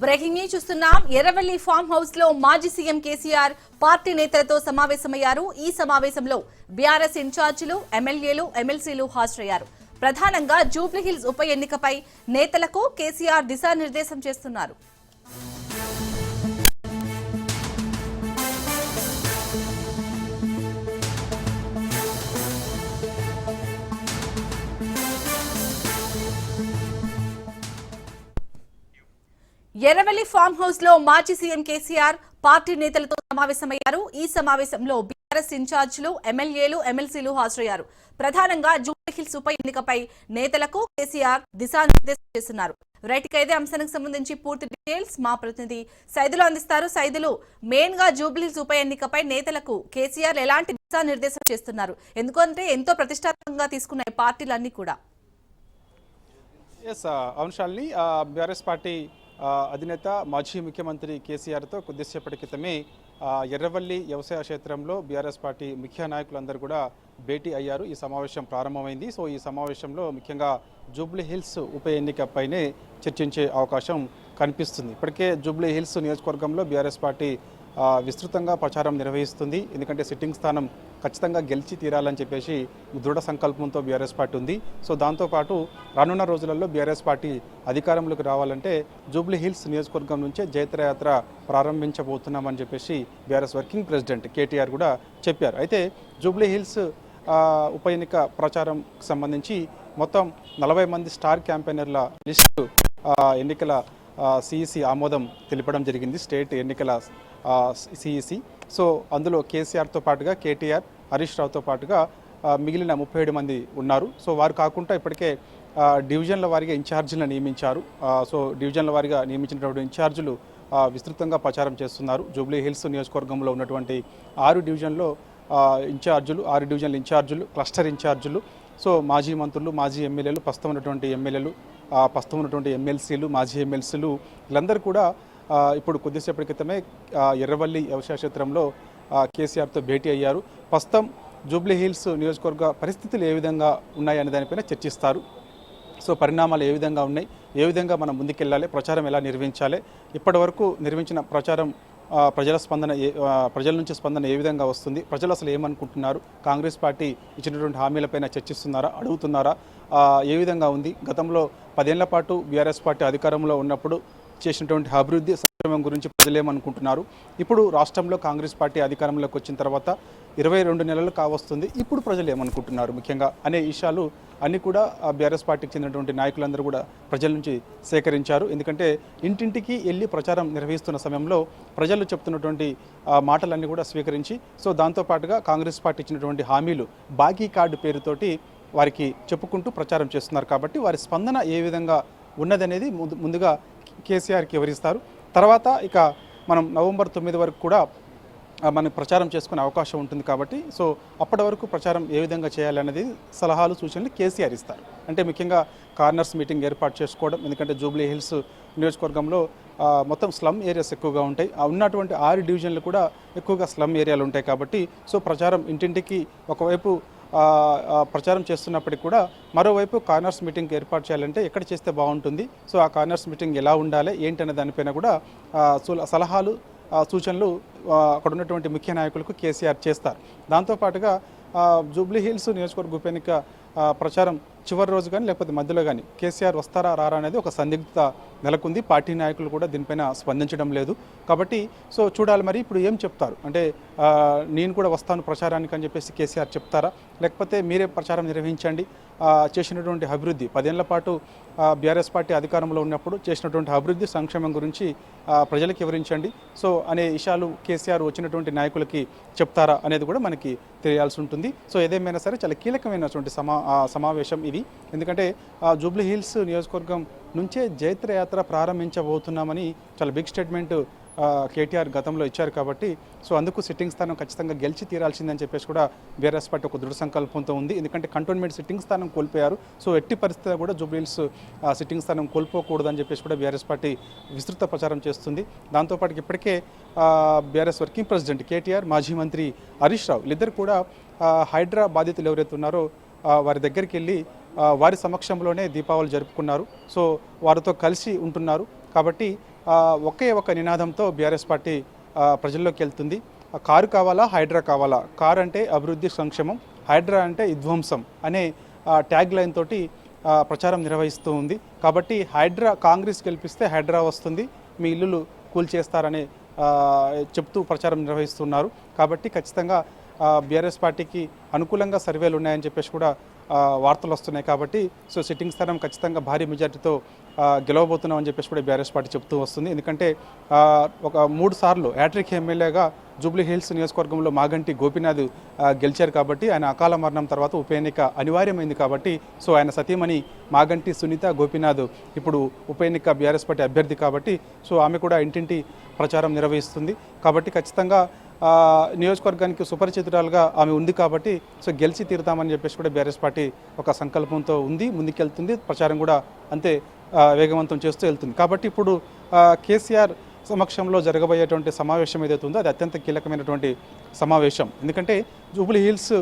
Breaking news చూస్తున్నాం. Erravalli farm house లో మాజీ సీఎం కేసీఆర్ పార్టీ నేతలతో సమావేశమయ్యారు. ఈ సమావేశంలో బీఆర్ఎస్ ఇన్ఛార్జీలు, ఎమ్మెల్యేలు, ఎమ్మెల్సీలు హాజరయ్యారు. ప్రధానంగా జూబ్లీహిల్స్ ఉప ఎన్నికపై నేతలకు కేసీఆర్ దిశానిర్దేశం చేస్తున్నారు. ఎర్రవల్లి ఫామ్ హౌస్ లో మాజీ సీఎం కేసీఆర్ పార్టీ నేతలతో సమావేశమయ్యారు. ఈ సమావేశంలో బీఆర్ఎస్ ఇన్ఛార్జీలు, ఎమ్మెల్యేలు, ఎమ్మెల్సీలు హాజరయ్యారు. ప్రధానంగా జూబ్లీహిల్స్ ఉప ఎన్నికపై నేతలకు కేసీఆర్ దిశానిర్దేశం చేస్తున్నారు. రైట్ గా ఇదే అంశానికి సంబంధించి పూర్తి డీటెయిల్స్ మా ప్రతినిధి సైదులు అందిస్తారు. సైదులు, మెయిన్ గా జూబ్లీహిల్స్ ఉప ఎన్నికపై నేతలకు కేసీఆర్ ఎలాంటి దిశానిర్దేశం చేస్తున్నారు? ఎందుకంటే ఎంతో ప్రతిష్టాత్మకంగా తీసుకున్న పార్టీలన్నీ కూడా. అవును శాలిని, బీఆర్ఎస్ పార్టీ అధినేత మాజీ ముఖ్యమంత్రి కేసీఆర్తో కొద్దిసేపటి క్రితమే ఎర్రవల్లి వ్యవసాయ క్షేత్రంలో బీఆర్ఎస్ పార్టీ ముఖ్య నాయకులందరూ కూడా భేటీ అయ్యారు. ఈ సమావేశం ప్రారంభమైంది. సో ఈ సమావేశంలో ముఖ్యంగా జూబ్లీహిల్స్ ఉప ఎన్నికపైనే చర్చించే అవకాశం కనిపిస్తుంది. ఇప్పటికే జూబ్లీహిల్స్ నియోజకవర్గంలో బీఆర్ఎస్ పార్టీ విస్తృతంగా ప్రచారం నిర్వహిస్తుంది. ఎందుకంటే సిట్టింగ్ స్థానం ఖచ్చితంగా గెలిచి తీరాలని చెప్పేసి దృఢ సంకల్పంతో బీఆర్ఎస్ పార్టీ ఉంది. సో దాంతోపాటు రానున్న రోజులలో బీఆర్ఎస్ పార్టీ అధికారంలోకి రావాలంటే జూబ్లీహిల్స్ నియోజకవర్గం నుంచే జైత్రయాత్ర ప్రారంభించబోతున్నామని చెప్పేసి బీఆర్ఎస్ వర్కింగ్ ప్రెసిడెంట్ కేటీఆర్ కూడా చెప్పారు. అయితే జూబ్లీహిల్స్ ఉప ఎన్నిక ప్రచారంకి సంబంధించి మొత్తం 40 మంది స్టార్ క్యాంపెయినర్ల లిస్టు ఎన్నికల సిఈసి ఆమోదం తెలిపడం జరిగింది, స్టేట్ ఎన్నికల సిఈసి. సో అందులో కేసీఆర్తో పాటుగా కేటీఆర్, హరీష్ రావుతో పాటుగా మిగిలిన 37 మంది ఉన్నారు. సో వారు కాకుండా ఇప్పటికే డివిజన్ల వారీగా ఇన్ఛార్జీలను నియమించారు. సో డివిజన్ల వారీగా నియమించినటువంటి ఇన్ఛార్జీలు విస్తృతంగా ప్రచారం చేస్తున్నారు. జూబ్లీహిల్స్ నియోజకవర్గంలో ఉన్నటువంటి 6 డివిజన్లో ఇన్ఛార్జీలు, 6 డివిజన్ల ఇన్ఛార్జీలు, క్లస్టర్ ఇన్ఛార్జీలు, సో మాజీ మంత్రులు, మాజీ ఎమ్మెల్యేలు, ప్రస్తుతం ఉన్నటువంటి ఎమ్మెల్యేలు, ప్రస్తుతం ఉన్నటువంటి ఎమ్మెల్సీలు, మాజీ ఎమ్మెల్సీలు, వీళ్ళందరూ కూడా ఇప్పుడు కొద్దిసేపటి క్రితమే ఎర్రవల్లి వ్యవసాయ క్షేత్రంలో కేసీఆర్తో భేటీ అయ్యారు. ప్రస్తుతం జూబ్లీహిల్స్ నియోజకవర్గ పరిస్థితులు ఏ విధంగా ఉన్నాయనే దానిపైన చర్చిస్తారు. సో పరిణామాలు ఏ విధంగా ఉన్నాయి, ఏ విధంగా మనం ముందుకెళ్ళాలి, ప్రచారం ఎలా నిర్వహించాలి, ఇప్పటి వరకు నిర్వహించిన ప్రచారం ప్రజల నుంచి స్పందన ఏ విధంగా వస్తుంది, ప్రజలు అసలు ఏమనుకుంటున్నారు, కాంగ్రెస్ పార్టీ ఇచ్చినటువంటి హామీలపైన చర్చిస్తున్నారా, అడుగుతున్నారా, ఏ విధంగా ఉంది, గతంలో 10 ఏళ్ల పాటు బీఆర్ఎస్ పార్టీ అధికారంలో ఉన్నప్పుడు చేసినటువంటి అభివృద్ధి సంక్షేమం గురించి ప్రజలేమనుకుంటున్నారు, ఇప్పుడు రాష్ట్రంలో కాంగ్రెస్ పార్టీ అధికారంలోకి వచ్చిన తర్వాత 22 నెలలు కావస్తుంది, ఇప్పుడు ప్రజలు ఏమనుకుంటున్నారు ముఖ్యంగా అనే విషయాలు అన్నీ కూడా బీఆర్ఎస్ పార్టీకి చెందినటువంటి నాయకులందరూ కూడా ప్రజల నుంచి సేకరించారు. ఎందుకంటే ఇంటింటికి వెళ్ళి ప్రచారం నిర్వహిస్తున్న సమయంలో ప్రజలు చెప్తున్నటువంటి మాటలన్నీ కూడా స్వీకరించి, సో దాంతోపాటుగా కాంగ్రెస్ పార్టీ ఇచ్చినటువంటి హామీలు బాకీ కార్డు పేరుతోటి వారికి చెప్పుకుంటూ ప్రచారం చేస్తున్నారు. కాబట్టి వారి స్పందన ఏ విధంగా ఉన్నదనేది ముందుగా కేసీఆర్కి వివరిస్తారు. తర్వాత ఇక మనం నవంబర్ 9 వరకు కూడా మనం ప్రచారం చేసుకునే అవకాశం ఉంటుంది. కాబట్టి సో అప్పటి వరకు ప్రచారం ఏ విధంగా చేయాలనేది సలహాలు, సూచనలు కేసీఆర్ ఇస్తారు. అంటే ముఖ్యంగా కార్నర్స్ మీటింగ్ ఏర్పాటు చేసుకోవడం, ఎందుకంటే జూబ్లీహిల్స్ నియోజకవర్గంలో మొత్తం స్లమ్ ఏరియాస్ ఎక్కువగా ఉంటాయి. ఉన్నటువంటి 6 డివిజన్లు కూడా ఎక్కువగా స్లమ్ ఏరియాలు ఉంటాయి. కాబట్టి సో ప్రచారం ఇంటింటికి ఒకవైపు ప్రచారం చేస్తున్నప్పటికీ కూడా మరోవైపు కార్నర్స్ మీటింగ్ ఏర్పాటు చేయాలంటే ఎక్కడ చేస్తే బాగుంటుంది, సో ఆ కార్నర్స్ మీటింగ్ ఎలా ఉండాలి ఏంటనే దానిపైన కూడా సలహాలు, సూచనలు అక్కడ ఉన్నటువంటి ముఖ్య నాయకులకు కేసీఆర్ చేస్తారు. దాంతోపాటుగా జూబ్లీహిల్స్ నియోజకవర్గ ఉప ఎన్నిక ప్రచారం చివరి రోజు కానీ లేకపోతే మధ్యలో కానీ కేసీఆర్ వస్తారా రారా అనేది ఒక సందిగ్ధత నెలకొంది. పార్టీ నాయకులు కూడా దీనిపైన స్పందించడం లేదు. కాబట్టి సో చూడాలి మరి ఇప్పుడు ఏం చెప్తారు. అంటే నేను కూడా వస్తాను ప్రచారానికి అని చెప్పేసి కేసీఆర్ చెప్తారా, లేకపోతే మీరే ప్రచారం నిర్వహించండి, చేసినటువంటి అభివృద్ధి 10 ఏళ్ల పాటు బీఆర్ఎస్ పార్టీ అధికారంలో ఉన్నప్పుడు చేసినటువంటి అభివృద్ధి సంక్షేమం గురించి ప్రజలకు వివరించండి, సో అనే విషయాలు కేసీఆర్ వచ్చినటువంటి నాయకులకి చెప్తారా అనేది కూడా మనకి తెలియాల్సి ఉంటుంది. సో ఏదేమైనా సరే చాలా కీలకమైనటువంటి సమావేశం ఇది. ఎందుకంటే జూబ్లీహిల్స్ నియోజకవర్గం నుంచే జైత్రయాత్ర ప్రారంభించబోతున్నామని చాలా బిగ్ స్టేట్మెంట్ కేటీఆర్ గతంలో ఇచ్చారు. కాబట్టి సో అందుకు సిట్టింగ్ స్థానం ఖచ్చితంగా గెలిచి తీరాల్సిందని చెప్పేసి కూడా బీఆర్ఎస్ పార్టీ ఒక దృఢ సంకల్పంతో ఉంది. ఎందుకంటే కంటోన్మెంట్ సిట్టింగ్ స్థానం కోల్పోయారు. సో ఎట్టి పరిస్థితుల్లో కూడా జూబ్లీహిల్స్ సిట్టింగ్ స్థానం కోల్పోకూడదని చెప్పేసి కూడా బీఆర్ఎస్ పార్టీ విస్తృత ప్రచారం చేస్తుంది. దాంతోపాటు ఇప్పటికే బీఆర్ఎస్ వర్కింగ్ ప్రెసిడెంట్ కేటీఆర్, మాజీ మంత్రి హరీష్ రావు వీళ్ళిద్దరు కూడా హైడ్రా బాధితులు ఎవరైతే ఉన్నారో వారి దగ్గరికి వెళ్ళి వారి సమక్షంలోనే దీపావళి జరుపుకున్నారు. సో వారితో కలిసి ఉంటున్నారు. కాబట్టి ఒకే ఒక నినాదంతో బీఆర్ఎస్ పార్టీ ప్రజల్లోకి వెళ్తుంది. కారు కావాలా, హైడ్రా కావాలా? కారు అంటే అభివృద్ధి సంక్షేమం, హైడ్రా అంటే విధ్వంసం అనే ట్యాగ్ లైన్ తోటి ప్రచారం నిర్వహిస్తూ ఉంది. కాబట్టి హైడ్రా కాంగ్రెస్ గెలిపిస్తే హైడ్రా వస్తుంది, మీ ఇల్లులు కూల్చేస్తారని చెప్తూ ప్రచారం నిర్వహిస్తున్నారు. కాబట్టి ఖచ్చితంగా బీఆర్ఎస్ పార్టీకి అనుకూలంగా సర్వేలు ఉన్నాయని చెప్పేసి కూడా వార్తలు వస్తున్నాయి. కాబట్టి సో సిట్టింగ్ స్థానం ఖచ్చితంగా భారీ మెజార్టీతో గెలవబోతున్నాం అని చెప్పేసి కూడా బీఆర్ఎస్ పార్టీ చెప్తూ వస్తుంది. ఎందుకంటే ఒక 3 సార్లు హ్యాట్రిక్ ఎమ్మెల్యేగా జూబ్లీ హిల్స్ నియోజకవర్గంలో మాగంటి గోపీనాథ్ గెలిచారు. కాబట్టి ఆయన అకాల మరణం తర్వాత ఉప ఎన్నిక అనివార్యమైంది. కాబట్టి సో ఆయన సతీమణి మాగంటి సునీత గోపీనాథ్ ఇప్పుడు ఉప ఎన్నిక బీఆర్ఎస్ పార్టీ అభ్యర్థి. కాబట్టి సో ఆమె కూడా ఇంటింటి ప్రచారం నిర్వహిస్తుంది. కాబట్టి ఖచ్చితంగా నియోజకవర్గానికి సుపరిచితురాలుగా ఆమె ఉంది. కాబట్టి సో గెలిచి తీరుతామని చెప్పేసి కూడా బీఆర్ఎస్ పార్టీ ఒక సంకల్పంతో ఉంది, ముందుకెళ్తుంది. ప్రచారం కూడా అంతే వేగవంతం చేస్తూ వెళ్తుంది. కాబట్టి ఇప్పుడు కేసీఆర్ సమక్షంలో జరగబోయేటువంటి సమావేశం ఏదైతే ఉందో అది అత్యంత కీలకమైనటువంటి సమావేశం. ఎందుకంటే జూబ్లీ హిల్స్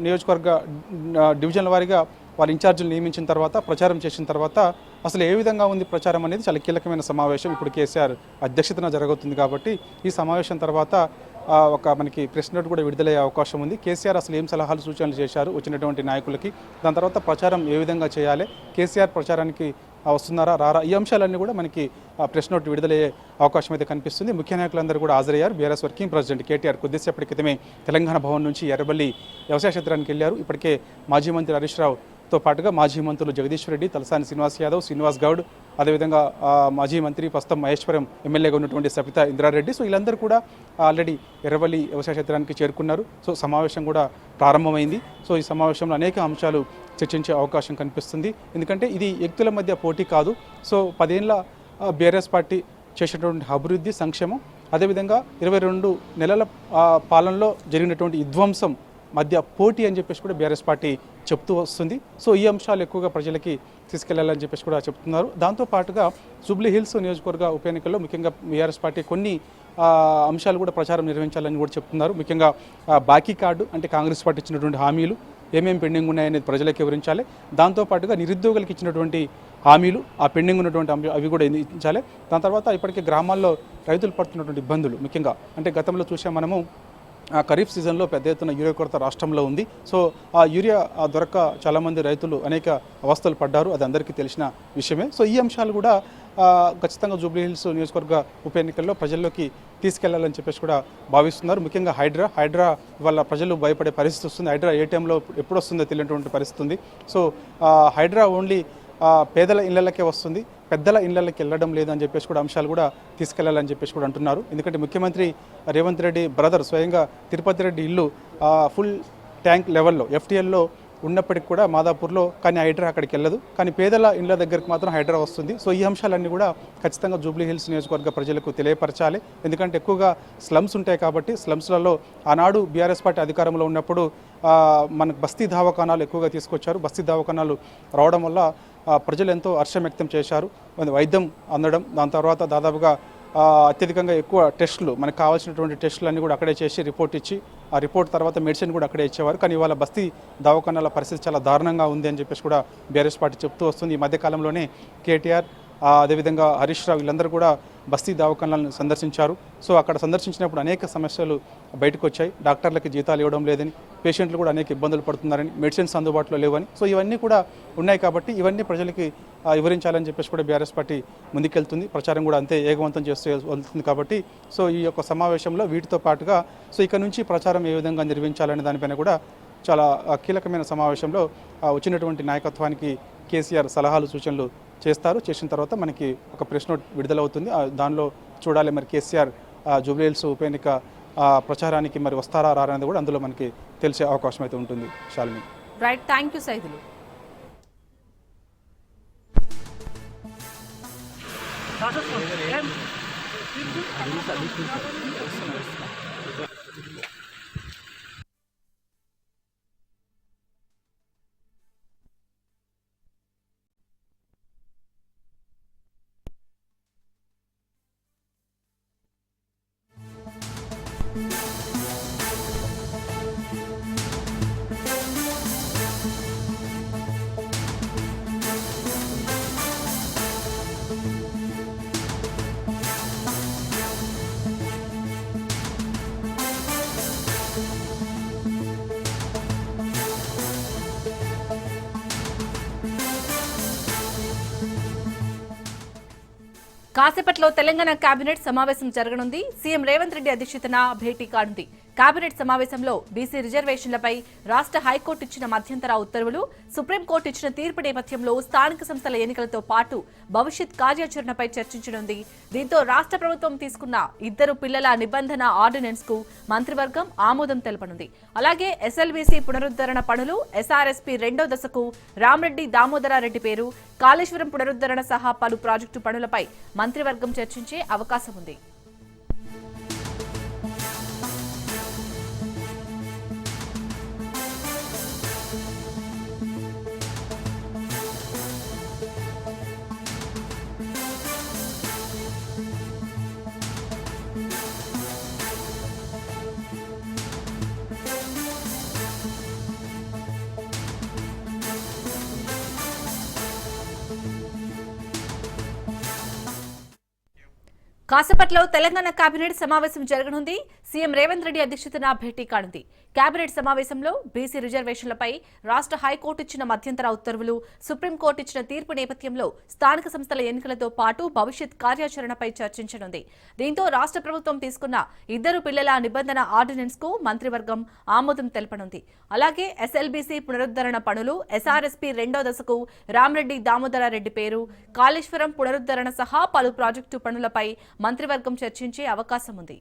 నియోజకవర్గ డివిజన్ల వారీగా వారి ఇన్ఛార్జీలు నియమించిన తర్వాత ప్రచారం చేసిన తర్వాత అసలు ఏ విధంగా ఉంది ప్రచారం అనేది చాలా కీలకమైన సమావేశం ఇప్పుడు కేసీఆర్ అధ్యక్షతన జరుగుతుంది. కాబట్టి ఈ సమావేశం తర్వాత ఒక మనకి ప్రెస్ నోట్ కూడా విడుదలయ్యే అవకాశం ఉంది. కేసీఆర్ అసలు ఏం సలహాలు సూచనలు చేశారు వచ్చినటువంటి నాయకులకి, దాని తర్వాత ప్రచారం ఏ విధంగా చేయాలి, కేసీఆర్ ప్రచారానికి వస్తున్నారా రారా, ఈ అంశాలన్నీ కూడా మనకి ప్రెస్ నోట్ విడుదలయ్యే అవకాశం అయితే కనిపిస్తుంది. ముఖ్య నాయకులందరూ కూడా హాజరయ్యారు. బీఆర్ఎస్ వర్కింగ్ ప్రెసిడెంట్ కేటీఆర్ కొద్దిసేపటి క్రితమే తెలంగాణ భవన్ నుంచి ఎర్రబల్లి వ్యవసాయ క్షేత్రానికి వెళ్ళారు. ఇప్పటికే మాజీ మంత్రి హరీష్ రావుతో పాటుగా మాజీ మంత్రులు జగదీశ్వర్ రెడ్డి, తలసాని శ్రీనివాస్ యాదవ్, శ్రీనివాస్ గౌడ్, అదేవిధంగా మాజీ మంత్రి ప్రస్తుతం మహేశ్వరం ఎమ్మెల్యేగా ఉన్నటువంటి సబితా ఇంద్రారెడ్డి, సో వీళ్ళందరూ కూడా ఆల్రెడీ ఎర్రవల్లి వ్యవసాయ క్షేత్రానికి చేరుకున్నారు. సో సమావేశం కూడా ప్రారంభమైంది. సో ఈ సమావేశంలో అనేక అంశాలు చర్చించే అవకాశం కనిపిస్తుంది. ఎందుకంటే ఇది వ్యక్తుల మధ్య పోటీ కాదు. సో 10 ఏళ్ల బీఆర్ఎస్ పార్టీ చేసినటువంటి అభివృద్ధి సంక్షేమం, అదేవిధంగా 22 నెలల పాలనలో జరిగినటువంటి విధ్వంసం మధ్య పోటీ అని చెప్పేసి కూడా బీఆర్ఎస్ పార్టీ చెప్తూ వస్తుంది. సో ఈ అంశాలు ఎక్కువగా ప్రజలకి తీసుకెళ్లాలని చెప్పేసి కూడా చెప్తున్నారు. దాంతోపాటుగా జూబ్లీ హిల్స్ నియోజకవర్గ ఉప ఎన్నికల్లో ముఖ్యంగా బీఆర్ఎస్ పార్టీ కొన్ని అంశాలు కూడా ప్రచారం నిర్వహించాలని కూడా చెప్తున్నారు. ముఖ్యంగా బాకీ కార్డు అంటే కాంగ్రెస్ పార్టీ ఇచ్చినటువంటి హామీలు ఏమేమి పెండింగ్ ఉన్నాయనేది ప్రజలకు వివరించాలి. దాంతోపాటుగా నిరుద్యోగులకు ఇచ్చినటువంటి హామీలు ఆ పెండింగ్ ఉన్నటువంటి అవి కూడా ఇచ్చాలి. దాని తర్వాత ఇప్పటికే గ్రామాల్లో రైతులు పడుతున్నటువంటి ఇబ్బందులు, ముఖ్యంగా అంటే గతంలో చూసాం మనము ఖరీఫ్ సీజన్లో పెద్ద ఎత్తున యూరియా కొరత రాష్ట్రంలో ఉంది. సో ఆ యూరియా దొరక్క చాలామంది రైతులు అనేక అవస్థలు పడ్డారు, అది అందరికీ తెలిసిన విషయమే. సో ఈ అంశాలు కూడా ఖచ్చితంగా జూబ్లీ హిల్స్ నియోజకవర్గ ఉప ఎన్నికల్లో ప్రజల్లోకి తీసుకెళ్లాలని చెప్పేసి కూడా భావిస్తున్నారు. ముఖ్యంగా హైడ్రా వాళ్ళ ప్రజలు భయపడే పరిస్థితి వస్తుంది. హైడ్రా ఏ టైంలో ఎప్పుడు వస్తుందో తెలియనటువంటి పరిస్థితి ఉంది. సో హైడ్రా ఓన్లీ పేదల ఇళ్లకే వస్తుంది, పెద్దల ఇళ్లకి వెళ్ళడం లేదని చెప్పేసి కూడా అంశాలు కూడా తీసుకెళ్లాలని చెప్పేసి కూడా అంటున్నారు. ఎందుకంటే ముఖ్యమంత్రి రేవంత్ రెడ్డి బ్రదర్ స్వయంగా తిరుపతి రెడ్డి ఇల్లు ఫుల్ ట్యాంక్ లెవెల్లో FTLలో ఉన్నప్పటికి కూడా మాదాపూర్లో, కానీ హైడ్రా అక్కడికి వెళ్ళదు, కానీ పేదల ఇళ్ల దగ్గరికి మాత్రం హైడ్రా వస్తుంది. సో ఈ అంశాలన్నీ కూడా ఖచ్చితంగా జూబ్లీ హిల్స్ నియోజకవర్గ ప్రజలకు తెలియపరచాలి. ఎందుకంటే ఎక్కువగా స్లమ్స్ ఉంటాయి. కాబట్టి స్లమ్స్లలో ఆనాడు బీఆర్ఎస్ పార్టీ అధికారంలో ఉన్నప్పుడు మనకు బస్తీ దవాఖానాలు ఎక్కువగా తీసుకొచ్చారు. బస్తీ దవాఖానాలు రావడం వల్ల ప్రజలు ఎంతో హర్షం వ్యక్తం చేశారు. వైద్యం అందడం, దాని తర్వాత దాదాపుగా అత్యధికంగా ఎక్కువ టెస్టులు, మనకు కావాల్సినటువంటి టెస్టులు అన్నీ కూడా అక్కడే చేసి రిపోర్ట్ ఇచ్చి ఆ రిపోర్ట్ తర్వాత మెడిసిన్ కూడా అక్కడే ఇచ్చేవారు. కానీ ఇవాళ బస్తీ దవాఖానాల పరిస్థితి చాలా దారుణంగా ఉంది అని చెప్పేసి కూడా బీఆర్ఎస్ పార్టీ చెప్తూ వస్తుంది. ఈ మధ్యకాలంలోనే కేటీఆర్ అదేవిధంగా హరీష్ రావు వీళ్ళందరూ కూడా బస్తీ దవాఖానాలను సందర్శించారు. సో అక్కడ సందర్శించినప్పుడు అనేక సమస్యలు బయటకు వచ్చాయి. డాక్టర్లకి జీతాలు ఇవ్వడం లేదని, పేషెంట్లు కూడా అనేక ఇబ్బందులు పడుతున్నారని, మెడిసిన్స్ అందుబాటులో లేవని. సో ఇవన్నీ కూడా ఉన్నాయి. కాబట్టి ఇవన్నీ ప్రజలకి వివరించాలని చెప్పేసి కూడా బీఆర్ఎస్ పార్టీ ముందుకెళ్తుంది. ప్రచారం కూడా అంతే వేగవంతం చేస్తూ వెళ్తుంది. కాబట్టి సో ఈ యొక్క సమావేశంలో వీటితో పాటుగా సో ఇక నుంచి ప్రచారం ఏ విధంగా నిర్వహించాలనే దానిపైన కూడా చాలా కీలకమైన సమావేశంలో వచ్చినటువంటి నాయకత్వానికి కేసీఆర్ సలహాలు సూచనలు చేసిన తర్వాత మనకి ఒక ప్రెస్ నోట్ విడుదలవుతుంది. దానిలో చూడాలి మరి కేసీఆర్ జూబ్లీ హిల్స్ ఉప ఎన్నిక ప్రచారానికి మరి వస్తారా రారా అనేది కూడా అందులో మనకి తెలిసే అవకాశం అయితే ఉంటుంది. Shalini. Right, thank you Saidulu. కాసేపట్లో తెలంగాణ కేబినెట్ సమావేశం జరగనుంది. సీఎం రేవంత్ రెడ్డి అధ్యక్షతన భేటీ కానుంది. కేబినెట్ సమావేశంలో బీసీ రిజర్వేషన్లపై రాష్ట్ర హైకోర్టు ఇచ్చిన మధ్యంతర ఉత్తర్వులు, సుప్రీంకోర్టు ఇచ్చిన తీర్పు నేపథ్యంలో స్థానిక సంస్థల ఎన్నికలతో పాటు భవిష్యత్ కార్యాచరణపై చర్చించనుంది. దీంతో రాష్ట్ర ప్రభుత్వం తీసుకున్న 2 పిల్లల నిబంధన ఆర్డినెన్స్ కు మంత్రివర్గం ఆమోదం తెలపనుంది. అలాగే ఎస్ఎల్బీసీ పునరుద్ధరణ పనులు, ఎస్ఆర్ఎస్పీ 2వ దశకు రామరెడ్డి దామోదరారెడ్డి పేరు, కాళేశ్వరం పునరుద్ధరణ సహా పలు ప్రాజెక్టు పనులపై మంత్రివర్గం చర్చించే అవకాశం ఉంది. కాసేపట్లో తెలంగాణ కేబినెట్ సమావేశం జరగనుంది. సీఎం రేవంత్ రెడ్డి అధ్యక్షతన భేటీ కానుంది. కేబినెట్ సమావేశంలో బీసీ రిజర్వేషన్లపై రాష్ట్ర హైకోర్టు ఇచ్చిన మధ్యంతర ఉత్తర్వులు, సుప్రీంకోర్టు ఇచ్చిన తీర్పు నేపథ్యంలో స్థానిక సంస్థల ఎన్నికలతో పాటు భవిష్యత్ కార్యాచరణపై చర్చించనుంది. దీంతో రాష్ట్ర ప్రభుత్వం తీసుకున్న 2 పిల్లల నిబంధన ఆర్డినెన్స్ కు మంత్రివర్గం ఆమోదం తెలపనుంది. అలాగే ఎస్ఎల్బీసీ పునరుద్ధరణ పనులు, ఎస్ఆర్ఎస్పీ 2వ దశకు రామరెడ్డి దామోదరారెడ్డి పేరు, కాళేశ్వరం పునరుద్ధరణ సహా పలు ప్రాజెక్టు పనులపై మంత్రివర్గం చర్చించే అవకాశం ఉంది.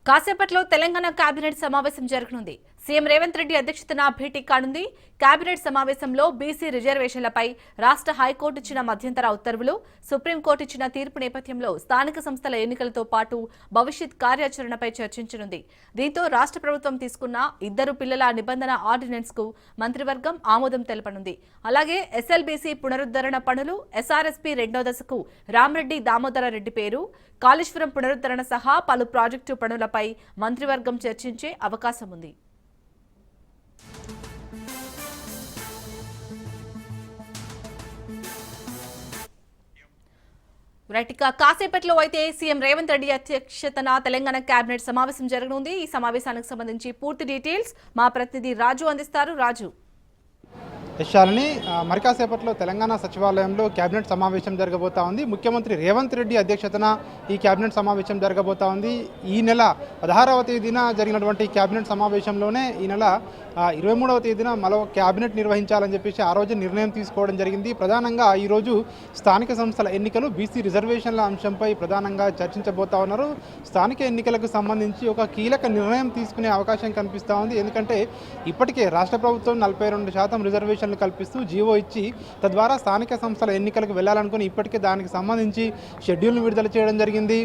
కాసేపట్లో తెలంగాణ కేబినెట్ సమావేశం జరగనుంది. సీఎం రేవంత్ రెడ్డి అధ్యక్షతన భేటీ కానుంది. కేబినెట్ సమావేశంలో బీసీ రిజర్వేషన్లపై రాష్ట్ర హైకోర్టు ఇచ్చిన మధ్యంతర ఉత్తర్వులు, సుప్రీంకోర్టు ఇచ్చిన తీర్పు నేపథ్యంలో స్థానిక సంస్థల ఎన్నికలతో పాటు భవిష్యత్ కార్యాచరణపై చర్చించనుంది. దీంతో రాష్ట్ర ప్రభుత్వం తీసుకున్న 2 పిల్లల నిబంధన ఆర్డినెన్స్ కు మంత్రివర్గం ఆమోదం తెలపనుంది. అలాగే ఎస్ఎల్బీసీ పునరుద్ధరణ పనులు, ఎస్ఆర్ఎస్పీ 2వ దశకు రామరెడ్డి దామోదరారెడ్డి పేరు, కాళేశ్వరం పునరుద్ధరణ సహా పలు ప్రాజెక్టు పనులపై మంత్రివర్గం చర్చించే అవకాశం ఉంది. కాసేపట్లో అయితే సీఎం రేవంత్ రెడ్డి అధ్యక్షతన తెలంగాణ కేబినెట్ సమావేశం జరగనుంది. ఈ సమావేశానికి సంబంధించి పూర్తి డీటెయిల్స్ మా ప్రతినిధి రాజు అందిస్తారు. రాజు. యశాలిని, మరి కాసేపట్లో తెలంగాణ సచివాలయంలో కేబినెట్ సమావేశం జరగబోతా ఉంది. ముఖ్యమంత్రి రేవంత్ రెడ్డి అధ్యక్షతన ఈ కేబినెట్ సమావేశం జరగబోతా ఉంది. ఈ నెల 16వ తేదీన జరిగినటువంటి కేబినెట్ సమావేశంలోనే ఈ నెల 23వ తేదీన మరో కేబినెట్ నిర్వహించాలని చెప్పేసి ఆ రోజు నిర్ణయం తీసుకోవడం జరిగింది. ప్రధానంగా ఈరోజు స్థానిక సంస్థల ఎన్నికలు, బీసీ రిజర్వేషన్ల అంశంపై ప్రధానంగా చర్చించబోతా ఉన్నారు. స్థానిక ఎన్నికలకు సంబంధించి ఒక కీలక నిర్ణయం తీసుకునే అవకాశం కనిపిస్తూ ఉంది. ఎందుకంటే ఇప్పటికే రాష్ట్ర ప్రభుత్వం 42% రిజర్వేషన్ కల్పిస్తూ జీవో ఇచ్చి తద్వారా స్థానిక సంస్థల ఎన్నికలకు వెళ్లాలనుకుని ఇప్పటికే దానికి సంబంధించి షెడ్యూల్ను విడుదల చేయడం జరిగింది,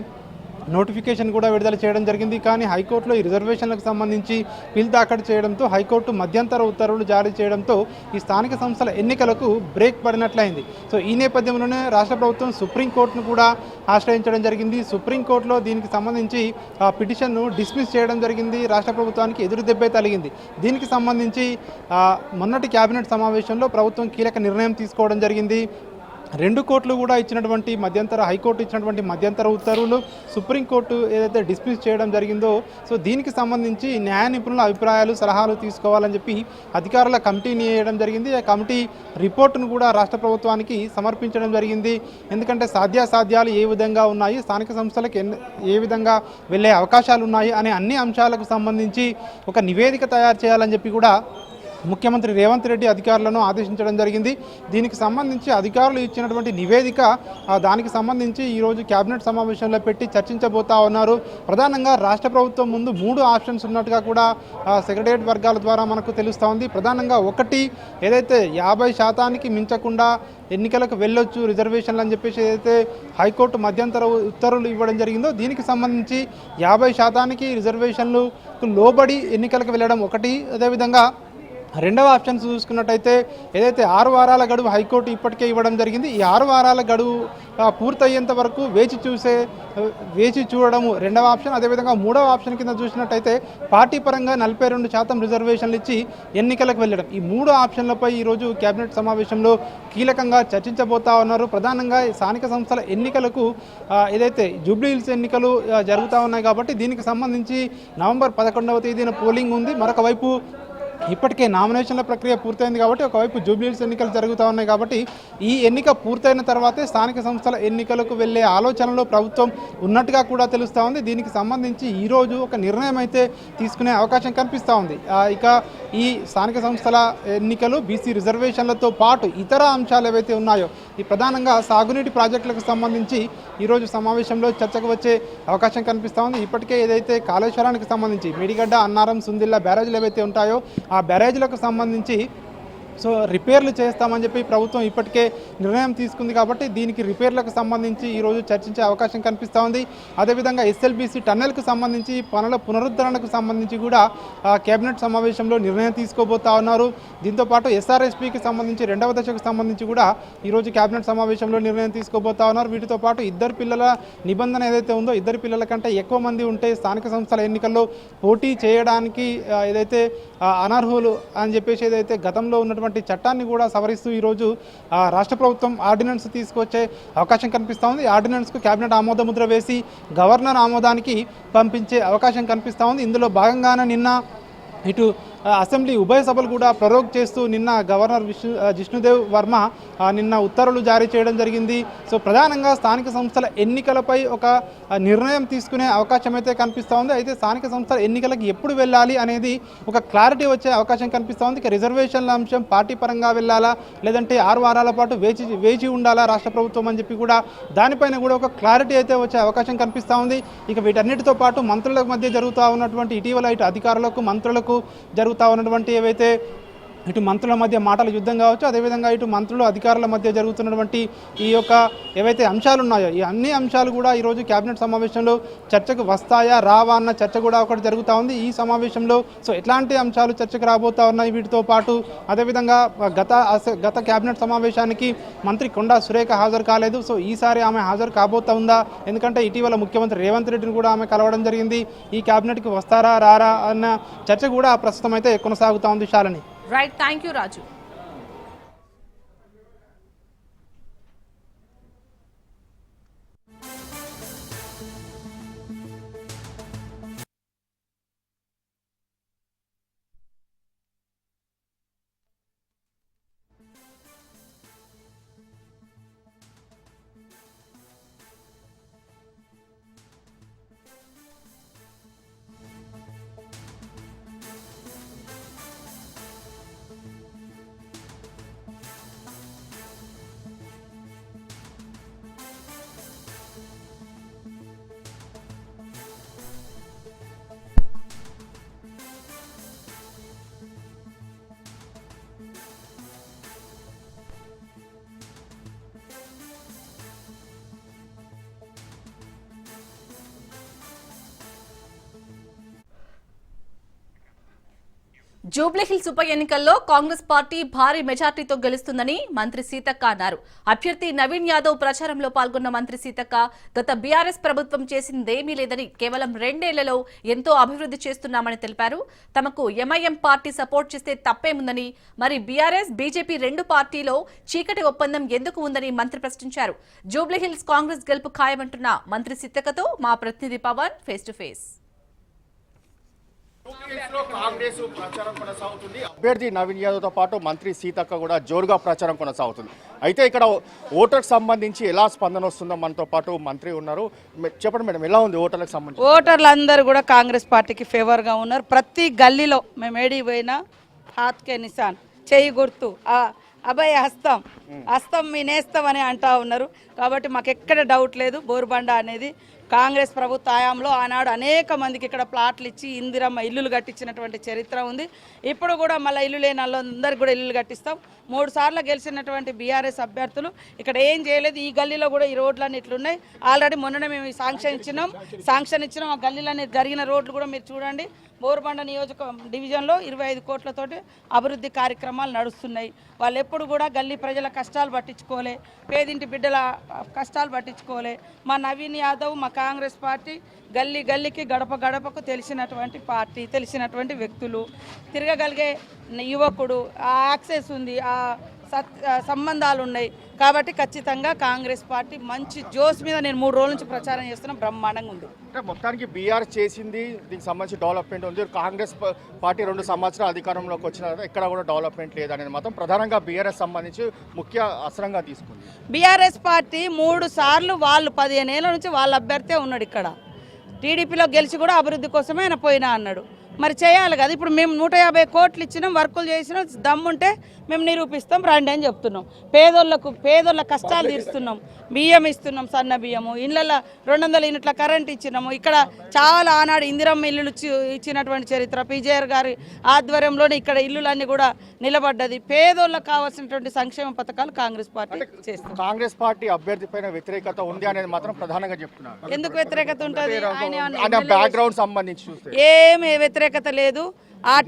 నోటిఫికేషన్ కూడా విడుదల చేయడం జరిగింది. కానీ హైకోర్టులో ఈ రిజర్వేషన్లకు సంబంధించి పిల్ దాఖలు చేయడంతో హైకోర్టు మధ్యంతర ఉత్తర్వులు జారీ చేయడంతో ఈ స్థానిక సంస్థల ఎన్నికలకు బ్రేక్ పడినట్లయింది. సో ఈ నేపథ్యంలోనే రాష్ట్ర ప్రభుత్వం సుప్రీంకోర్టును కూడా ఆశ్రయించడం జరిగింది. సుప్రీంకోర్టులో దీనికి సంబంధించి ఆ పిటిషన్ను డిస్మిస్ చేయడం జరిగింది. రాష్ట్ర ప్రభుత్వానికి ఎదురు దెబ్బే తగిలింది. దీనికి సంబంధించి మొన్నటి కేబినెట్ సమావేశంలో ప్రభుత్వం కీలక నిర్ణయం తీసుకోవడం జరిగింది. 2 కోర్టులు కూడా ఇచ్చినటువంటి హైకోర్టు ఇచ్చినటువంటి మధ్యంతర ఉత్తర్వులు సుప్రీంకోర్టు ఏదైతే డిస్మిస్ చేయడం జరిగిందో, సో దీనికి సంబంధించి న్యాయ నిపుణుల అభిప్రాయాలు, సలహాలు తీసుకోవాలని చెప్పి అధికారుల కమిటీని వేయడం జరిగింది. ఆ కమిటీ రిపోర్టును కూడా రాష్ట్ర ప్రభుత్వానికి సమర్పించడం జరిగింది. ఎందుకంటే సాధ్యాసాధ్యాలు ఏ విధంగా ఉన్నాయి, స్థానిక సంస్థలకు ఏ విధంగా వెళ్ళే అవకాశాలు ఉన్నాయి అనే అన్ని అంశాలకు సంబంధించి ఒక నివేదిక తయారు చేయాలని చెప్పి కూడా ముఖ్యమంత్రి రేవంత్ రెడ్డి అధికారులను ఆదేశించడం జరిగింది. దీనికి సంబంధించి అధికారులు ఇచ్చినటువంటి నివేదిక దానికి సంబంధించి ఈరోజు కేబినెట్ సమావేశంలో పెట్టి చర్చించబోతా ఉన్నారు. ప్రధానంగా రాష్ట్ర ప్రభుత్వం ముందు 3 ఆప్షన్స్ ఉన్నట్టుగా కూడా సెక్రటేరియట్ వర్గాల ద్వారా మనకు తెలుస్తూ ఉంది. ప్రధానంగా ఒకటి, ఏదైతే 50% మించకుండా ఎన్నికలకు వెళ్ళొచ్చు రిజర్వేషన్లు అని చెప్పేసి ఏదైతే హైకోర్టు మధ్యంతర ఉత్తర్వులు ఇవ్వడం జరిగిందో దీనికి సంబంధించి 50% రిజర్వేషన్లకు లోబడి ఎన్నికలకు వెళ్ళడం ఒకటి. అదేవిధంగా రెండవ ఆప్షన్ చూసుకున్నట్టయితే ఏదైతే 6 వారాల గడువు హైకోర్టు ఇప్పటికే ఇవ్వడం జరిగింది. ఈ 6 వారాల గడువు పూర్తయ్యేంత వరకు వేచి చూడడము రెండవ ఆప్షన్. అదేవిధంగా మూడవ ఆప్షన్ కింద చూసినట్టయితే పార్టీ పరంగా 42% రిజర్వేషన్లు ఇచ్చి ఎన్నికలకు వెళ్ళడం. ఈ 3 ఆప్షన్లపై ఈరోజు కేబినెట్ సమావేశంలో కీలకంగా చర్చించబోతా ఉన్నారు. ప్రధానంగా స్థానిక సంస్థల ఎన్నికలకు ఏదైతే జూబ్లీ హిల్స్ ఎన్నికలు జరుగుతూ ఉన్నాయి కాబట్టి దీనికి సంబంధించి నవంబర్ 11వ తేదీన పోలింగ్ ఉంది. మరొక వైపు ఇప్పటికే నామినేషన్ల ప్రక్రియ పూర్తయింది కాబట్టి ఒకవైపు జూబ్లీ హిల్స్ ఎన్నికలు జరుగుతూ ఉన్నాయి కాబట్టి ఈ ఎన్నిక పూర్తయిన తర్వాతే స్థానిక సంస్థల ఎన్నికలకు వెళ్ళే ఆలోచనలో ప్రభుత్వం ఉన్నట్టుగా కూడా తెలుస్తూ ఉంది. దీనికి సంబంధించి ఈరోజు ఒక నిర్ణయం అయితే తీసుకునే అవకాశం కనిపిస్తూ ఉంది. ఇక ఈ స్థానిక సంస్థల ఎన్నికలు బీసీ రిజర్వేషన్లతో పాటు ఇతర అంశాలు ఏవైతే ఉన్నాయో ఈ ప్రధానంగా సాగునీటి ప్రాజెక్టులకు సంబంధించి ఈరోజు సమావేశంలో చర్చకు వచ్చే అవకాశం కనిపిస్తూ ఉంది. ఇప్పటికే ఏదైతే కాళేశ్వరానికి సంబంధించి మేడిగడ్డ, అన్నారం, సుందిల్లా బ్యారేజ్లు ఏవైతే ఉంటాయో ఆ బ్యారేజ్లకు సంబంధించి రిపేర్లు చేస్తామని చెప్పి ప్రభుత్వం ఇప్పటికే నిర్ణయం తీసుకుంది కాబట్టి దీనికి రిపేర్లకు సంబంధించి ఈరోజు చర్చించే అవకాశం కనిపిస్తూ ఉంది. అదేవిధంగా ఎస్ఎల్బీసీ టన్నెల్కు సంబంధించి పనుల పునరుద్ధరణకు సంబంధించి కూడా కేబినెట్ సమావేశంలో నిర్ణయం తీసుకోబోతా ఉన్నారు. దీంతోపాటు ఎస్ఆర్ఎస్పీకి సంబంధించి 2వ దశకు సంబంధించి కూడా ఈరోజు కేబినెట్ సమావేశంలో నిర్ణయం తీసుకోబోతా ఉన్నారు. వీటితో పాటు ఇద్దరు పిల్లల నిబంధన ఏదైతే ఉందో ఇద్దరు పిల్లల కంటే ఎక్కువ మంది ఉంటే స్థానిక సంస్థల ఎన్నికల్లో పోటీ చేయడానికి ఏదైతే అనర్హులు అని చెప్పేసి ఏదైతే గతంలో ఉన్నటువంటి చట్టాన్ని కూడా సవరిస్తూ ఈరోజు రాష్ట్ర ప్రభుత్వం ఆర్డినెన్స్ తీసుకొచ్చే అవకాశం కనిపిస్తూ ఉంది. ఆర్డినెన్స్కు కేబినెట్ ఆమోద ముద్ర వేసి గవర్నర్ ఆమోదానికి పంపించే అవకాశం కనిపిస్తూ ఉంది. ఇందులో భాగంగానే నిన్న ఇటు అసెంబ్లీ ఉభయ సభలు కూడా ప్రరోగ్ చేస్తూ నిన్న గవర్నర్ జిష్ణుదేవ్ వర్మ నిన్న ఉత్తర్వులు జారీ చేయడం జరిగింది. సో ప్రధానంగా స్థానిక సంస్థల ఎన్నికలపై ఒక నిర్ణయం తీసుకునే అవకాశం అయితే కనిపిస్తూ ఉంది. అయితే స్థానిక సంస్థల ఎన్నికలకు ఎప్పుడు వెళ్ళాలి అనేది ఒక క్లారిటీ వచ్చే అవకాశం కనిపిస్తూ ఉంది. ఇక రిజర్వేషన్ల అంశం పార్టీ పరంగా వెళ్ళాలా లేదంటే 6 వారాల పాటు వేచి ఉండాలా రాష్ట్ర ప్రభుత్వం అని చెప్పి కూడా దానిపైన కూడా ఒక క్లారిటీ అయితే వచ్చే అవకాశం కనిపిస్తూ ఉంది. ఇక వీటన్నిటితో పాటు మంత్రుల మధ్య జరుగుతూ ఉన్నటువంటి ఇటీవల ఇటు అధికారులకు మంత్రులకు జరుగుతూ ఉన్నటువంటి ఏవైతే ఇటు మంత్రుల మధ్య మాటల యుద్ధం కావచ్చు, అదేవిధంగా ఇటు మంత్రులు అధికారుల మధ్య జరుగుతున్నటువంటి ఈ యొక్క ఏవైతే అంశాలు ఉన్నాయో ఈ అన్ని అంశాలు కూడా ఈరోజు కేబినెట్ సమావేశంలో చర్చకు వస్తాయా రావా అన్న చర్చ కూడా ఒకటి జరుగుతూ ఉంది ఈ సమావేశంలో. సో ఎట్లాంటి అంశాలు చర్చకు రాబోతా ఉన్నాయి వీటితో పాటు అదేవిధంగా గత కేబినెట్ సమావేశానికి మంత్రి కొండా సురేఖ హాజరు కాలేదు. సో ఈసారి ఆమె హాజరు కాబోతా ఉందా? ఎందుకంటే ఇటీవల ముఖ్యమంత్రి రేవంత్ రెడ్డిని కూడా ఆమె కలవడం జరిగింది. ఈ కేబినెట్కి వస్తారా రారా అన్న చర్చ కూడా ప్రస్తుతం అయితే కొనసాగుతూ ఉంది. శాలిని. రైట్, థ్యాంక్ యూ రాజు. జూబ్లీహిల్స్ ఉప ఎన్నికల్లో కాంగ్రెస్ పార్టీ భారీ మెజార్టీతో గెలుస్తుందని మంత్రి సీతక్క అన్నారు. అభ్యర్థి నవీన్ యాదవ్ ప్రచారంలో పాల్గొన్న మంత్రి సీతక్క గత బీఆర్ఎస్ ప్రభుత్వం చేసిందేమీ లేదని కేవలం 2 ఏళ్లలో ఎంతో అభివృద్ధి చేస్తున్నామని తెలిపారు. తమకు ఎంఐఎం పార్టీ సపోర్ట్ చేస్తే తప్పేముందని, మరి బీఆర్ఎస్ బీజేపీ 2 పార్టీలో చీకటి ఒప్పందం ఎందుకు ఉందని మంత్రి ప్రశ్నించారు. జూబ్లీహిల్స్ కాంగ్రెస్ గెలుపు ఖాయమంటున్న మంత్రి సీతక్కతో మా ప్రతినిధి పవన్ ఫేస్ టు ఫేస్. అభ్యర్థి నవీన్ యాదవ్ తో పాటు మంత్రి సీతక్క కూడా జోరుగా ప్రచారం కొనసాగుతుంది. అయితే ఇక్కడ ఓటర్కి సంబంధించి ఎలా స్పందన వస్తుందో మనతో పాటు మంత్రి ఉన్నారు. చెప్పండి మేడం, ఎలా ఉంది ఓటర్లకు సంబంధించి? ఓటర్లందరూ కూడా కాంగ్రెస్ పార్టీకి ఫేవర్గా ఉన్నారు. ప్రతి గల్లీలో మేము ఏడికి పోయినా హాత్కే నిశాన్, చేయి గుర్తు, అభయ హస్తం మీ నేస్తం అని అంటా ఉన్నారు. కాబట్టి మాకు ఎక్కడ డౌట్ లేదు, బోరుబండ అనేది కాంగ్రెస్ ప్రభుత్వ హయాంలో ఆనాడు అనేక మందికి ఇక్కడ ప్లాట్లు ఇచ్చి ఇందిరమ్మ ఇల్లులు కట్టించినటువంటి చరిత్ర ఉంది. ఇప్పుడు కూడా మళ్ళీ ఇల్లు లేని వాళ్ళందరికీ కూడా ఇల్లు కట్టిస్తాం. 3 సార్లు గెలిచినటువంటి బీఆర్ఎస్ అభ్యర్థులు ఇక్కడ ఏం చేయలేదు. ఈ గల్లీలో కూడా ఈ రోడ్లన్నీ ఇట్లున్నాయి. ఆల్రెడీ మొన్ననే మేము శాంక్షన్ ఇచ్చినాం. ఆ గల్లీలన్నీ జరిగిన రోడ్లు కూడా మీరు చూడండి. బోరుబండ నియోజక డివిజన్లో 25 కోట్లతోటి అభివృద్ధి కార్యక్రమాలు నడుస్తున్నాయి. వాళ్ళు ఎప్పుడు కూడా గల్లీ ప్రజల కష్టాలు పట్టించుకోలే, పేదింటి బిడ్డల కష్టాలు పట్టించుకోలే. మా నవీన్ యాదవ్, మా కాంగ్రెస్ పార్టీ గల్లీ గల్లీకి గడప గడపకు తెలిసినటువంటి పార్టీ, తెలిసినటువంటి వ్యక్తులు, తిరగగలిగే యువకుడు, ఆ యాక్సెస్ ఉంది, ఆ సంబంధాలు ఉన్నాయి. కాబట్టి ఖచ్చితంగా కాంగ్రెస్ పార్టీ మంచి జోస్ మీద నేను 3 రోజుల నుంచి ప్రచారం చేస్తున్నా. బ్రహ్మాండంగా ఉంది. అంటే మొత్తానికి బీఆర్ చేసింది, దీనికి సంబంధించి డెవలప్మెంట్ ఉంది. కాంగ్రెస్ పార్టీ 2 సంవత్సరాలు అధికారంలోకి వచ్చిన తర్వాత ఇక్కడ కూడా డెవలప్మెంట్ లేదనేది మాత్రం ప్రధానంగా బీఆర్ఎస్ సంబంధించి ముఖ్య అస్త్రంగా తీసుకుంది. బీఆర్ఎస్ పార్టీ 3 సార్లు వాళ్ళు 15 ఏళ్ళ నుంచి వాళ్ళ అభ్యర్థే ఉన్నాడు. ఇక్కడ టీడీపీలో గెలిచి కూడా అభివృద్ధి కోసమే ఆయన పోయినా అన్నాడు. మరి చేయాలి కదా. ఇప్పుడు మేము 150 కోట్లు ఇచ్చినాం, వర్కులు చేసినాం, దమ్ముంటే మేము నిరూపిస్తాం రండి అని చెప్తున్నాం. పేదోళ్ళ కష్టాలు తీరుస్తున్నాం. బియ్యం ఇస్తున్నాం, సన్న బియ్యము, ఇళ్ళల్లో 200 యూనిట్ల కరెంట్ ఇచ్చినాము. ఇక్కడ చాలా ఆనాడు ఇందిరమ్మ ఇల్లులు ఇచ్చినటువంటి చరిత్ర పీజేఆర్ గారి ఆధ్వర్యంలోనే ఇక్కడ ఇల్లులన్నీ కూడా నిలబడ్డది. పేదోళ్ళకు కావాల్సినటువంటి సంక్షేమ పథకాలు కాంగ్రెస్ పార్టీ చేస్తుంది. కాంగ్రెస్ పార్టీ అభ్యర్థి పైన వ్యతిరేకత ఉంది అనేది మాత్రం ప్రధానంగా చెప్తున్నారు. ఎందుకు వ్యతిరేకత ఉంటుంది? బ్యాక్గ్రౌండ్ సంబంధించి చూస్తే ఏమి వ్యతిరేకత లేదు. ఆ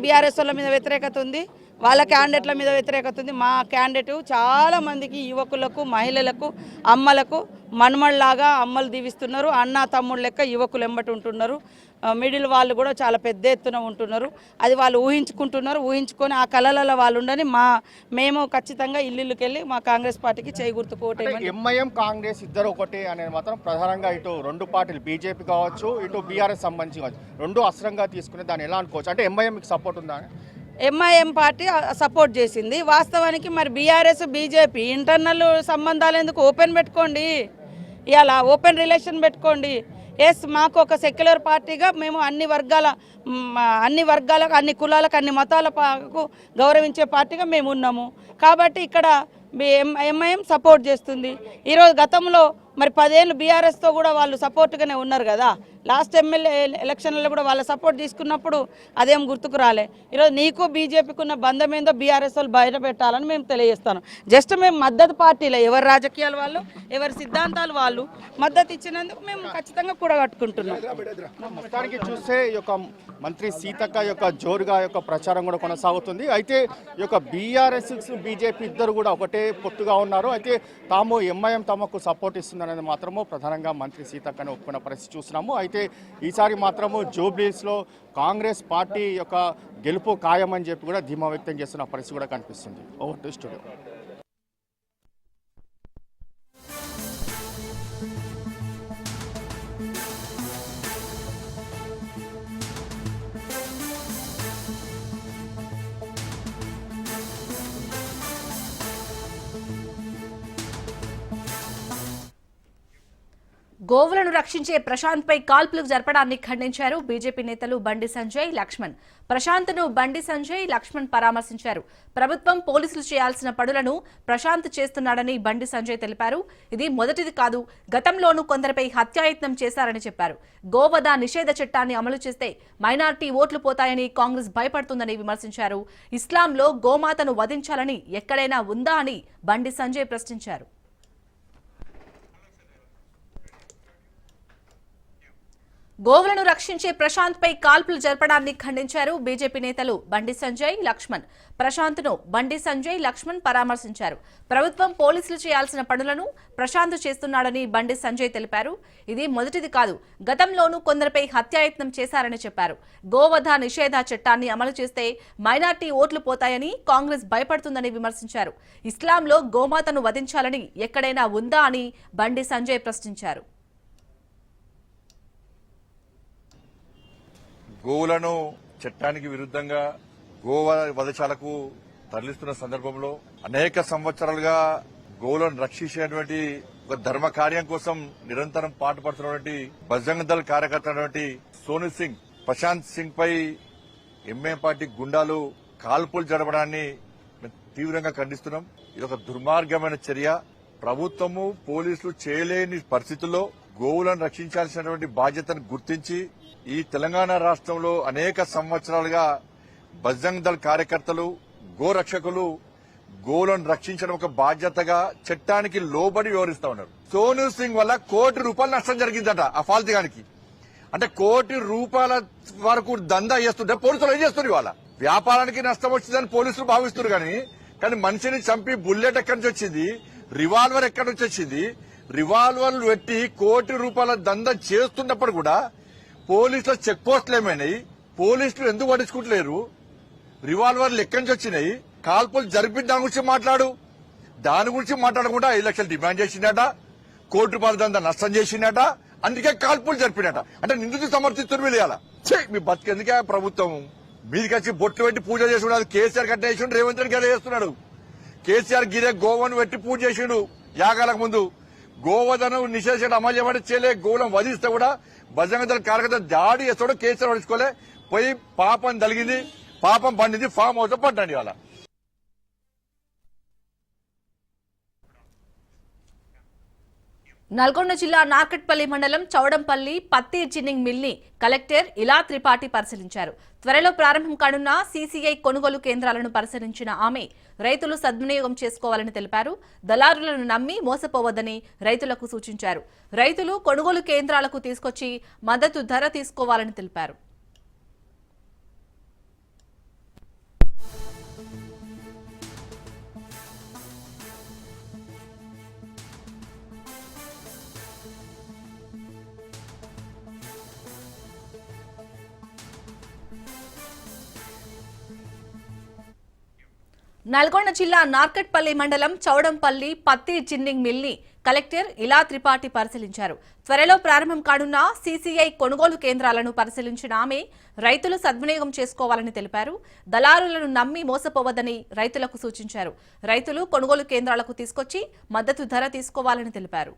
బీఆర్ఎస్ వాళ్ళ మీద వ్యతిరేకత ఉంది, వాళ్ళ క్యాండిడేట్ల మీద వ్యతిరేకత ఉంది. మా క్యాండిడేట్ చాలా మందికి యువకులకు, మహిళలకు, అమ్మలకు మనుమళ్ళలాగా అమ్మలు దీవిస్తున్నారు. అన్న తమ్ముడు లెక్క యువకులు ఎంబటి ఉంటున్నారు. మిడిల్ వాళ్ళు కూడా చాలా పెద్ద ఎత్తున ఉంటున్నారు. అది వాళ్ళు ఊహించుకొని ఆ కళలలో వాళ్ళు ఉండని మేము ఖచ్చితంగా ఇల్లుకి వెళ్ళి మా కాంగ్రెస్ పార్టీకి చేకూర్చుకోవటం. ఎంఐఎం కాంగ్రెస్ ఇద్దరు ఒకటే అనేది మాత్రం ప్రధానంగా ఇటు 2 పార్టీలు బీజేపీ కావచ్చు, ఇటు బీఆర్ఎస్ సంబంధించి కావచ్చు, 2 అస్త్రంగా తీసుకుని దాన్ని ఎలా అనుకోవచ్చు? అంటే ఎంఐఎంకి సపోర్ట్ ఉందా? ఎంఐఎం పార్టీ సపోర్ట్ చేసింది. వాస్తవానికి మరి బీఆర్ఎస్ బీజేపీ ఇంటర్నల్ సంబంధాలు ఎందుకు? ఓపెన్ పెట్టుకోండి, ఇలా ఓపెన్ రిలేషన్ పెట్టుకోండి. ఎస్, మాకు ఒక సెక్యులర్ పార్టీగా మేము అన్ని వర్గాలకు, అన్ని కులాలకు, అన్ని మతాలకు గౌరవించే పార్టీగా మేము ఉన్నాము. కాబట్టి ఇక్కడ ఎంఐఎం సపోర్ట్ చేస్తుంది. ఈరోజు గతంలో మరి 10 ఏళ్ళు బీఆర్ఎస్తో కూడా వాళ్ళు సపోర్ట్గానే ఉన్నారు కదా. లాస్ట్ ఎమ్మెల్యే ఎలక్షన్లలో కూడా వాళ్ళ సపోర్ట్ తీసుకున్నప్పుడు అదేం గుర్తుకు రాలే. ఈరోజు నీకు బీజేపీకి ఉన్న బంధం ఏందో బీఆర్ఎస్ వాళ్ళు బయట పెట్టాలని మేము తెలియజేస్తాను. జస్ట్ మేము మద్దతు పార్టీలే, ఎవరి రాజకీయాలు వాళ్ళు, ఎవరి సిద్ధాంతాలు వాళ్ళు మద్దతు ఇచ్చినందుకు మేము ఖచ్చితంగా కూడగట్టుకుంటున్నాం. మొత్తానికి చూస్తే ఈ యొక్క మంత్రి సీతక్క యొక్క జోరుగా యొక్క ప్రచారం కూడా కొనసాగుతుంది. అయితే ఈ యొక్క బీఆర్ఎస్ బీజేపీ ఇద్దరు కూడా ఒకటే పొత్తుగా ఉన్నారు. అయితే తాము ఎంఐఎం తమకు సపోర్ట్ ఇస్తుందనేది మాత్రము ప్రధానంగా మంత్రి సీతక్కని ఒప్పుకున్న పరిస్థితి చూస్తున్నాము. అయితే ఈసారి మాత్రము జూబ్లీస్లో కాంగ్రెస్ పార్టీ యొక్క గెలుపు ఖాయమని చెప్పి కూడా ధీమా వ్యక్తం చేస్తున్న పరిస్థితి కూడా కనిపిస్తుంది. Over to studio. గోవులను రక్షించే ప్రశాంత్ పై కాల్పులు జరపడాన్ని ఖండించారు బీజేపీ నేతలు బండి సంజయ్, లక్ష్మణ్. ప్రశాంత్ను బండి సంజయ్, లక్ష్మణ్ పరామర్శించారు. ప్రభుత్వం పోలీసులు చేయాల్సిన పనులను ప్రశాంత్ చేస్తున్నాడని బండి సంజయ్ తెలిపారు. ఇది మొదటిది కాదు, గతంలోనూ కొందరిపై హత్యాయత్నం చేశారని చెప్పారు. గోవధ నిషేధ చట్టాన్ని అమలు చేస్తే మైనార్టీ ఓట్లు పోతాయని కాంగ్రెస్ భయపడుతుందని విమర్శించారు. ఇస్లాంలో గోమాతను వధించాలని ఎక్కడైనా ఉందా అని బండి సంజయ్ ప్రశ్నించారు. గోవులను రక్షించే ప్రశాంత్ పై కాల్పులు జరపడాన్ని ఖండించారు బీజేపీ నేతలు బండి సంజయ్, లక్ష్మణ్. ప్రశాంత్ను బండి సంజయ్, లక్ష్మణ్ పరామర్శించారు. ప్రభుత్వం పోలీసులు చేయాల్సిన పనులను ప్రశాంత్ చేస్తున్నాడని బండి సంజయ్ తెలిపారు. ఇది మొదటిది కాదు, గతంలోనూ కొందరిపై హత్యాయత్నం చేశారని చెప్పారు. గోవధ నిషేధ చట్టాన్ని అమలు చేస్తే మైనార్టీ ఓట్లు పోతాయని కాంగ్రెస్ భయపడుతుందని విమర్శించారు. ఇస్లాంలో గోమాతను వధించాలని ఎక్కడైనా ఉందా అని బండి సంజయ్ ప్రశ్నించారు. గోవులను చట్టానికి విరుద్ధంగా వధశాలకు తరలిస్తున్న సందర్భంలో అనేక సంవత్సరాలుగా గోవులను రక్షించేటువంటి ఒక ధర్మ కార్యం కోసం నిరంతరం పాటుపడుతున్నటువంటి బజరంగ్ దళ్ కార్యకర్త సోను సింగ్, ప్రశాంత్ సింగ్ పై ఎంఐఎం పార్టీ గుండాలు కాల్పులు జరపడాన్ని తీవ్రంగా ఖండిస్తున్నాం. ఇది ఒక దుర్మార్గమైన చర్య. ప్రభుత్వము పోలీసులు చేయలేని పరిస్థితుల్లో గోవులను రక్షించాల్సినటువంటి బాధ్యతను గుర్తించి ఈ తెలంగాణ రాష్ట్రంలో అనేక సంవత్సరాలుగా బజరంగ్ దళ్ కార్యకర్తలు గోరక్షకులు గోవులను రక్షించడం ఒక బాధ్యతగా చట్టానికి లోబడి వ్యవహరిస్తా ఉన్నారు. సోను సింగ్ వల్ల ₹1 కోటి నష్టం జరిగిందట ఆ ఫాల్తిగానికి. అంటే ₹1 కోటి వరకు దందా చేస్తుంటే పోలీసులు ఏం చేస్తున్నారు? ఇవాళ వ్యాపారానికి నష్టం వచ్చిందని పోలీసులు భావిస్తున్నారు. కానీ మనిషిని చంపి బుల్లెట్ ఎక్కడి నుంచి వచ్చింది, రివాల్వర్ ఎక్కడి నుంచి వచ్చింది, రివాల్వర్లు పెట్టి ₹1 కోటి దందా చేస్తున్నప్పుడు కూడా పోలీసుల చెక్ పోస్టులు ఏమైనాయి? పోలీసులు ఎందుకు పట్టించుకుంటలేరు? రివాల్వర్లు ఎక్కడి నుంచి వచ్చినాయి? కాల్పులు జరిపిన దాని గురించి మాట్లాడు. దాని గురించి మాట్లాడకుండా 5 లక్షలు డిమాండ్ చేసిందట, ₹1 కోటి దందా నష్టం చేసిందట, అందుకే కాల్పులు జరిపినట. అంటే నిందితులు సమర్థిస్తున్నారు వీళ్ళ. మీ బతికెందుకే ప్రభుత్వం? మీదికి వచ్చి బొట్లు పెట్టి పూజ చేసుకున్నాడు. కేసీఆర్ కట్ట చేసిండు, రేవంత్ రెడ్డి గారు చేస్తున్నాడు. కేసీఆర్ గిరే గోవను పెట్టి పూజ చేసిండు యాగాలకు ముందు. గోవధను నిషేధించడం అమలు చేయబడి చేయలే. గోవులను వధిస్తే కూడా బజరంగ దళ కార్యకర్త దాడి చేస్తాడు. కేసీఆర్ పడుచుకోలే. పోయి పాపం తలిగింది, పాపం పండింది, ఫామ్ హౌస్ పడ్డండి వాళ్ళ. నల్గొండ జిల్లా నార్కట్పల్లి మండలం చౌడంపల్లి పత్తి జిన్నింగ్ మిల్ ని కలెక్టర్ ఇలా త్రిపాఠి పరిశీలించారు. త్వరలో ప్రారంభం కానున్న సీసీఐ కొనుగోలు కేంద్రాలను పరిశీలించిన ఆమె రైతులు సద్వినియోగం చేసుకోవాలని తెలిపారు. దళారులను నమ్మి మోసపోవద్దని రైతులకు సూచించారు. రైతులు కొనుగోలు కేంద్రాలకు తీసుకొచ్చి మద్దతు ధర తీసుకోవాలని తెలిపారు. నల్గొండ జిల్లా నార్కట్పల్లి మండలం చౌడంపల్లి పత్తి జిన్నింగ్ మిల్ ని కలెక్టర్ ఇలా త్రిపాఠి పరిశీలించారు. త్వరలో ప్రారంభం కానున్న సీసీఐ కొనుగోలు కేంద్రాలను పరిశీలించిన ఆమె రైతులు సద్వినియోగం చేసుకోవాలని తెలిపారు. దళారులను నమ్మి మోసపోవద్దని రైతులకు సూచించారు. రైతులు కొనుగోలు కేంద్రాలకు తీసుకొచ్చి మద్దతు ధర తీసుకోవాలని తెలిపారు.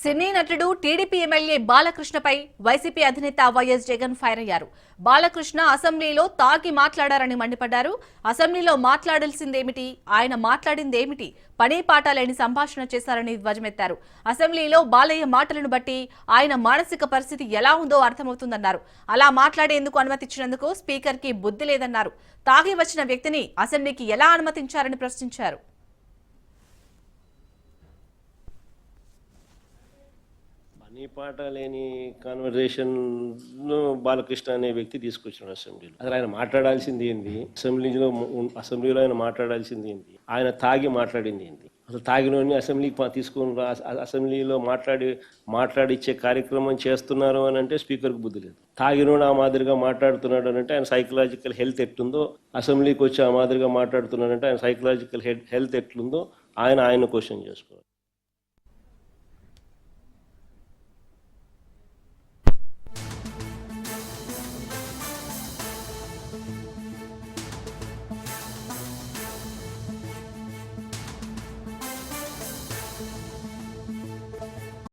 సినీ నటుడు టీడీపీ ఎమ్మెల్యే బాలకృష్ణపై వైసీపీ అధినేత వైఎస్ జగన్ ఫైర్ అయ్యారు. బాలకృష్ణ అసెంబ్లీలో తాగి మాట్లాడారని మండిపడ్డారు. అసెంబ్లీలో మాట్లాడాల్సిందేమిటి, ఆయన మాట్లాడిందేమిటి, పని పాట లేని సంభాషణ చేశారని ధ్వజమెత్తారు. అసెంబ్లీలో బాలయ్య మాటలను బట్టి ఆయన మానసిక పరిస్థితి ఎలా ఉందో అర్థమవుతుందన్నారు. అలా మాట్లాడేందుకు అనుమతించినందుకు స్పీకర్ కి బుద్ధి లేదన్నారు. తాగి వచ్చిన వ్యక్తిని అసెంబ్లీకి ఎలా అనుమతించారని ప్రశ్నించారు. పని పాట లేని కాన్వర్జేషన్ బాలకృష్ణ అనే వ్యక్తి తీసుకొచ్చాడు అసెంబ్లీలో. అసలు ఆయన మాట్లాడాల్సింది ఏంది? అసెంబ్లీలో ఆయన మాట్లాడాల్సింది ఏంది? ఆయన తాగి మాట్లాడింది ఏంది? అసలు తాగినోని అసెంబ్లీకి తీసుకొని అసెంబ్లీలో మాట్లాడిచ్చే కార్యక్రమం చేస్తున్నారు అని అంటే స్పీకర్కి బుద్ధి లేదు. తాగినోడు ఆ మాదిరిగా మాట్లాడుతున్నాడు అని అంటే ఆయన సైకలాజికల్ హెల్త్ ఎట్లుందో, అసెంబ్లీకి వచ్చి ఆ మాదిరిగా మాట్లాడుతున్నాడంటే ఆయన సైకలాజికల్ హెల్త్ ఎట్లుందో ఆయన క్వశ్చన్ చేసుకోవాలి.